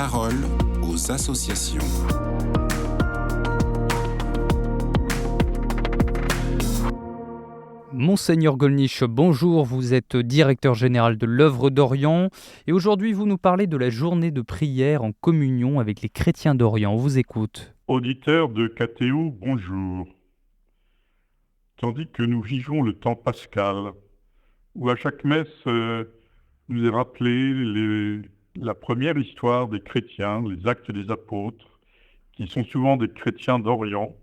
parole aux associations. Monseigneur Gollnisch, bonjour, vous êtes directeur général de l'Œuvre d'Orient et aujourd'hui vous nous parlez de la journée de prière en communion avec les chrétiens d'Orient. On vous écoute. Auditeurs de KTO, bonjour. Tandis que nous vivons le temps pascal, où à chaque messe nous est rappelé la première histoire des chrétiens, les actes des apôtres, qui sont souvent des chrétiens d'Orient,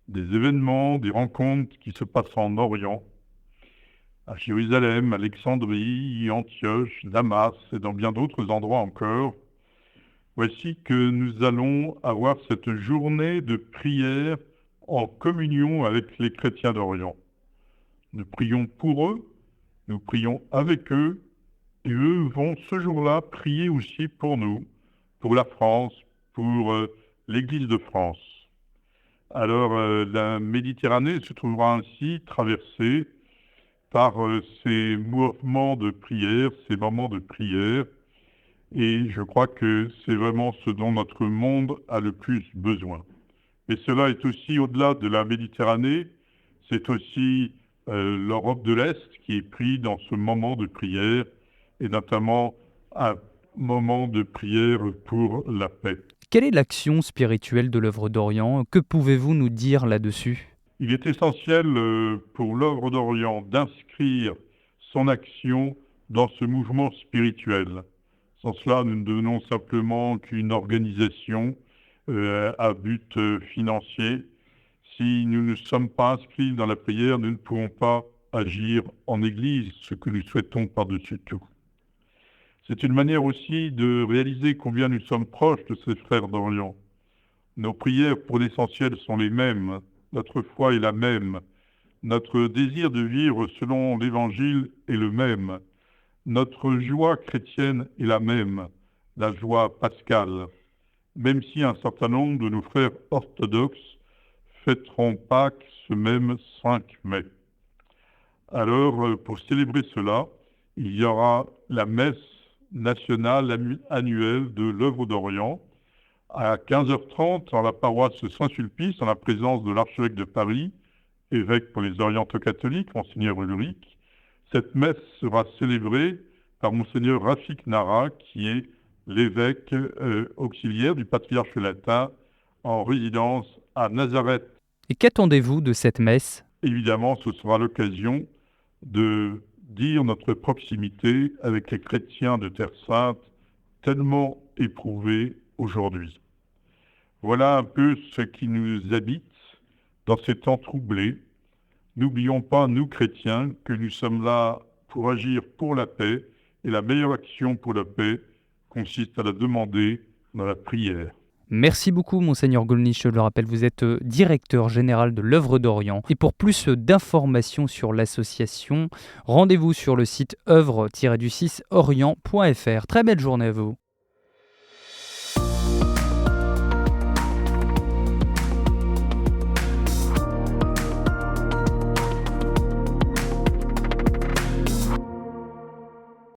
des événements, des rencontres qui se passent en Orient, à Jérusalem, Alexandrie, Antioche, Damas et dans bien d'autres endroits encore. Voici que nous allons avoir cette journée de prière en communion avec les chrétiens d'Orient. Nous prions pour eux, nous prions avec eux, et eux vont ce jour-là prier aussi pour nous, pour la France, pour l'Église de France. Alors la Méditerranée se trouvera ainsi traversée par ces mouvements de prière, ces moments de prière, et je crois que c'est vraiment ce dont notre monde a le plus besoin. Et cela est aussi au-delà de la Méditerranée, c'est aussi l'Europe de l'Est qui est prise dans ce moment de prière, et notamment un moment de prière pour la paix. Quelle est l'action spirituelle de l'Œuvre d'Orient ? Que pouvez-vous nous dire là-dessus ? Il est essentiel pour l'Œuvre d'Orient d'inscrire son action dans ce mouvement spirituel. Sans cela, nous ne devenons simplement qu'une organisation à but financier. Si nous ne sommes pas inscrits dans la prière, nous ne pourrons pas agir en Église, ce que nous souhaitons par-dessus tout. C'est une manière aussi de réaliser combien nous sommes proches de ces frères d'Orient. Nos prières, pour l'essentiel, sont les mêmes. Notre foi est la même. Notre désir de vivre selon l'Évangile est le même. Notre joie chrétienne est la même, la joie pascale. Même si un certain nombre de nos frères orthodoxes fêteront Pâques ce même 5 mai. Alors, pour célébrer cela, il y aura la messe nationale annuelle de l'Œuvre d'Orient à 15h30 dans la paroisse Saint-Sulpice, en la présence de l'archevêque de Paris, évêque pour les oriento-catholiques, Monseigneur Ulrich. Cette messe sera célébrée par Monseigneur Rafik Nara, qui est l'évêque auxiliaire du patriarche latin en résidence à Nazareth. Et qu'attendez-vous de cette messe ? Évidemment, ce sera l'occasion de dire notre proximité avec les chrétiens de Terre Sainte, tellement éprouvés aujourd'hui. Voilà un peu ce qui nous habite dans ces temps troublés. N'oublions pas, nous chrétiens, que nous sommes là pour agir pour la paix, et la meilleure action pour la paix consiste à la demander dans la prière. Merci beaucoup, Monseigneur Gollnisch. Je le rappelle, vous êtes directeur général de l'Œuvre d'Orient. Et pour plus d'informations sur l'association, rendez-vous sur le site œuvre-orient.fr. Très belle journée à vous.